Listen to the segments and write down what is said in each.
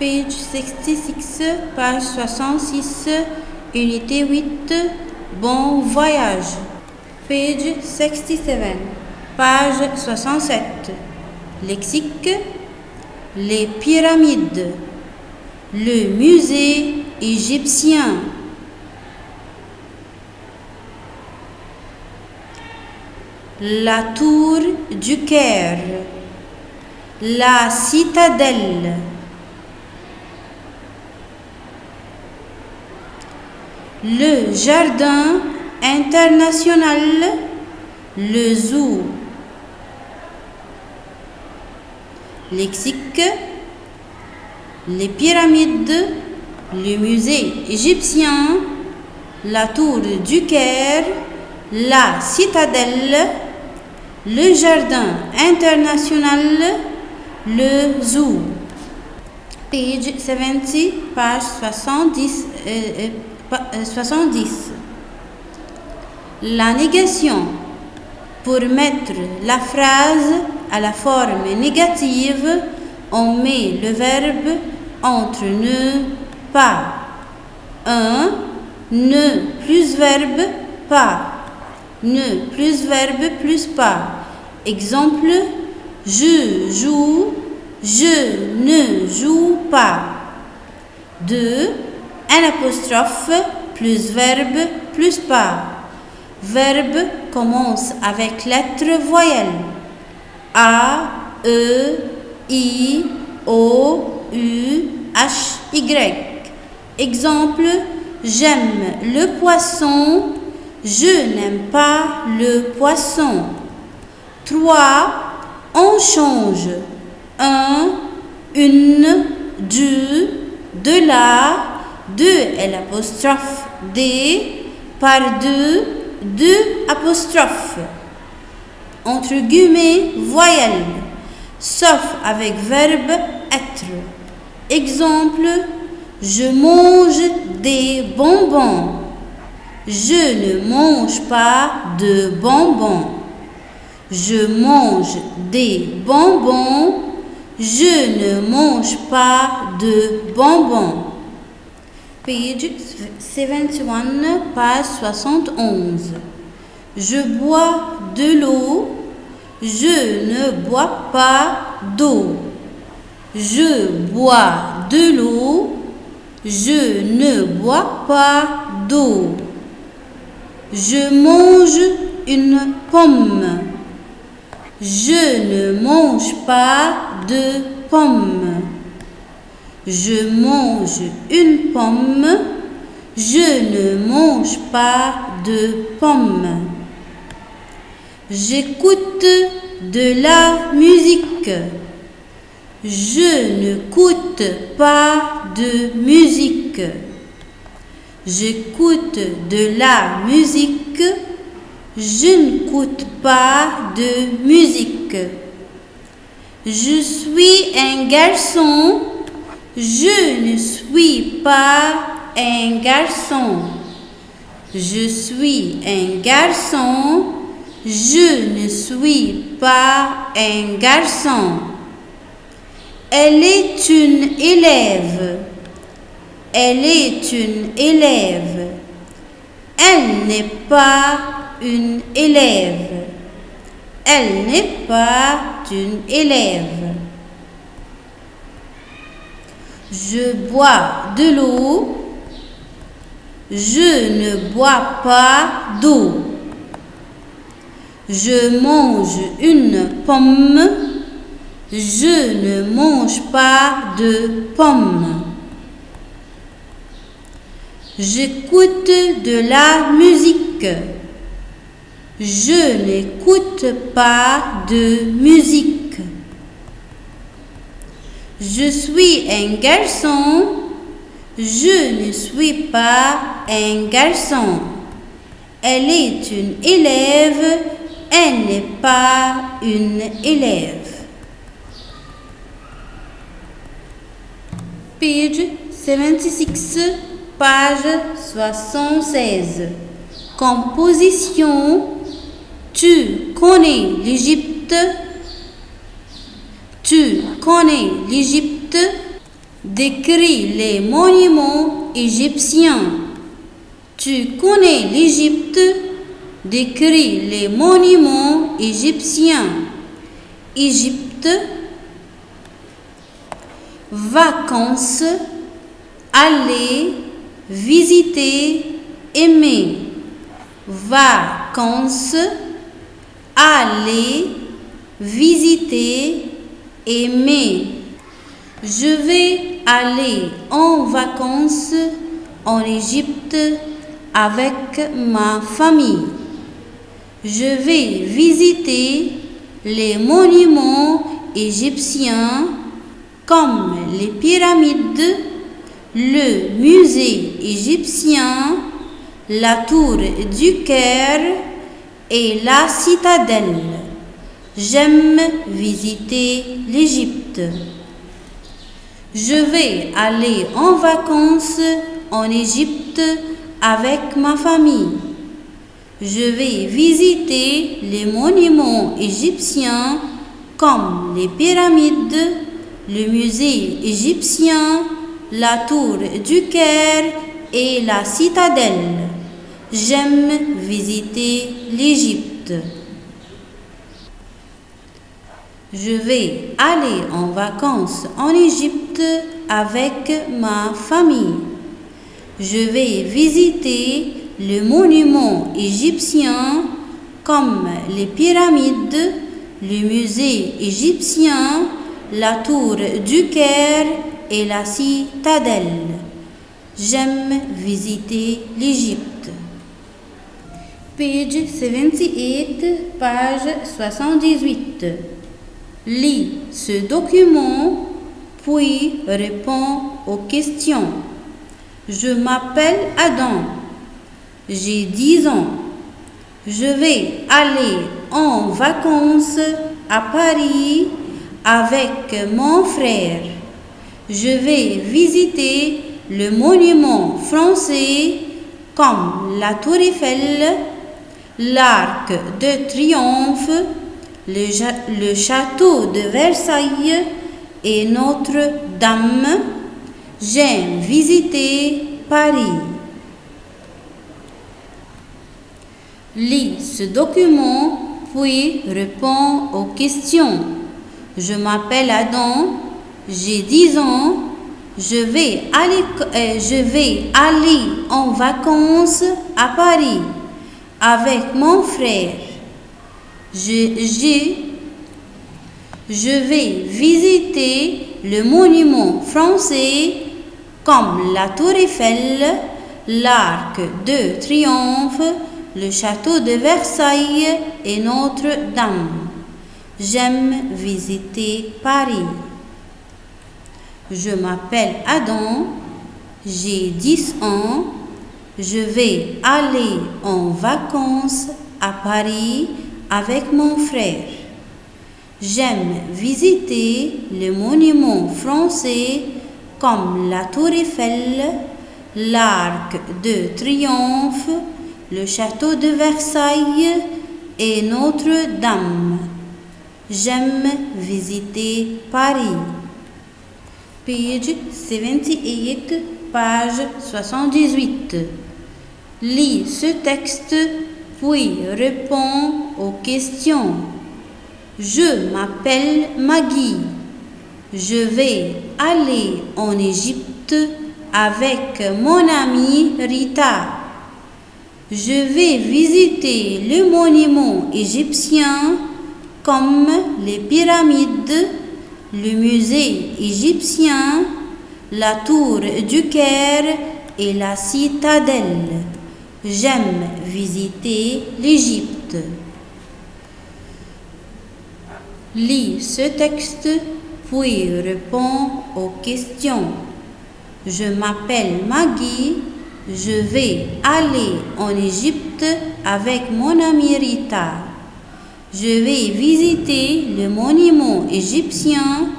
Page 66, page 66, unité 8, bon voyage. Page 67, page 67, lexique, les pyramides, le musée égyptien, la tour du Caire, la citadelle, le jardin international, le zoo. Lexique, les pyramides, le musée égyptien, la tour du Caire, la citadelle, le jardin international, le zoo. Page 70, page 70. La négation. Pour mettre la phrase à la forme négative, on met le verbe entre ne, pas. Ne plus verbe pas. Ne plus verbe plus pas. Exemple, je joue, je ne joue pas. 2. Un apostrophe plus verbe plus pas. Verbe commence avec lettre voyelle. A, E, I, O, U, H, Y. Exemple, j'aime le poisson, je n'aime pas le poisson. 3. On change. 1, une, du, de la, 2 est l'apostrophe D, par 2 apostrophes. Entre guillemets, voyelle, sauf avec verbe être. Exemple, je mange des bonbons. Je ne mange pas de bonbons. Je mange des bonbons. Je ne mange pas de bonbons. Page 71, page 71. Je bois de l'eau. Je ne bois pas d'eau. Je bois de l'eau. Je ne bois pas d'eau. Je mange une pomme. Je ne mange pas de pomme. Je mange une pomme. Je ne mange pas de pomme. J'écoute de la musique. Je n'écoute pas de musique. J'écoute de la musique. Je n'écoute pas de musique. Je suis un garçon. Je ne suis pas un garçon. Je suis un garçon. Je ne suis pas un garçon. Elle est une élève. Elle est une élève. Elle n'est pas une élève. Elle n'est pas une élève. Je bois de l'eau. Je ne bois pas d'eau. Je mange une pomme. Je ne mange pas de pomme. J'écoute de la musique. Je n'écoute pas de musique. Je suis un garçon. Je ne suis pas un garçon. Elle est une élève. Elle n'est pas une élève. Page 76, page 76. Composition. Tu connais l'Égypte. Tu connais l'Égypte. Décris les monuments égyptiens. Tu connais l'Égypte? Décris les monuments égyptiens. Égypte. Vacances. Aller. Visiter. Aimer. Vacances. Aller. Visiter. Aimer. Je vais aller en vacances en Égypte avec ma famille. Je vais visiter les monuments égyptiens comme les pyramides, le musée égyptien, la tour du Caire et la citadelle. J'aime visiter l'Égypte. Je vais aller en vacances en Égypte avec ma famille. Je vais visiter les monuments égyptiens comme les pyramides, le musée égyptien, la tour du Caire et la citadelle. J'aime visiter l'Égypte. Je vais aller en vacances en Égypte avec ma famille. Je vais visiter les monuments égyptiens comme les pyramides, le musée égyptien, la tour du Caire et la citadelle. J'aime visiter l'Égypte. Page 78, page 78. Lis ce document, puis réponds aux questions. Je m'appelle Adam. J'ai 10 ans. Je vais aller en vacances à Paris avec mon frère. Je vais visiter le monument français comme la Tour Eiffel, l'Arc de Triomphe, le château de Versailles et Notre-Dame. J'aime visiter Paris. Lis ce document, puis réponds aux questions. Je m'appelle Adam, j'ai 10 ans, je vais aller en vacances à Paris avec mon frère. Je vais visiter le monument français comme la Tour Eiffel, l'Arc de Triomphe, le château de Versailles et Notre-Dame. J'aime visiter Paris. Je m'appelle Adam, j'ai 10 ans, je vais aller en vacances à Paris avec mon frère. J'aime visiter les monuments français comme la Tour Eiffel, l'Arc de Triomphe, le château de Versailles et Notre-Dame. J'aime visiter Paris. Page 78, page 78. Lis ce texte, puis réponds aux questions. Je m'appelle Maggie. Je vais aller en Égypte avec mon amie Rita. Je vais visiter les monuments égyptiens comme les pyramides, le musée égyptien, la tour du Caire et la citadelle. J'aime visiter l'Égypte. Lis ce texte, puis réponds aux questions. Je m'appelle Maggie. Je vais aller en Égypte avec mon amie Rita. Je vais visiter les monuments égyptiens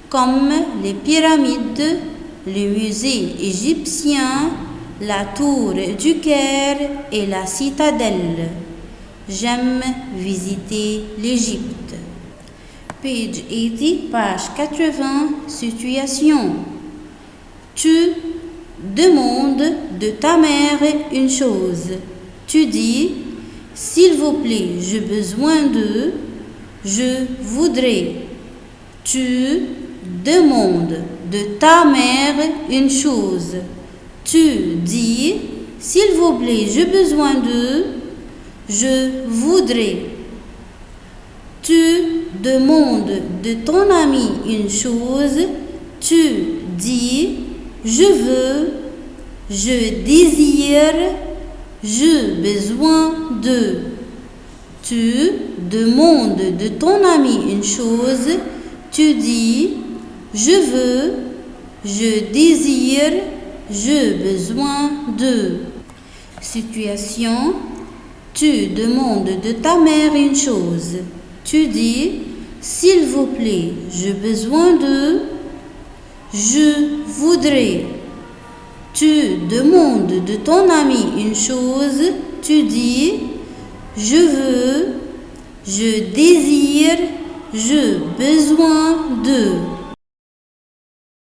comme les pyramides, le musée égyptien, la tour du Caire et la citadelle. J'aime visiter l'Égypte. Page 80, page 80, situation. Tu demandes de ta mère une chose. Tu dis, s'il vous plaît, j'ai besoin de, je voudrais. Tu demandes de ta mère une chose. Tu dis, s'il vous plaît, j'ai besoin de, je voudrais. Tu demandes de ton ami une chose. Tu dis, je veux, je désire, j'ai besoin de. Tu demandes de ton ami une chose. Tu dis, je veux, je désire, j'ai besoin de. Situation. Tu demandes de ta mère une chose. Tu dis, s'il vous plaît, j'ai besoin de, je voudrais. Tu demandes de ton ami une chose. Tu dis, je veux, je désire, j'ai besoin de.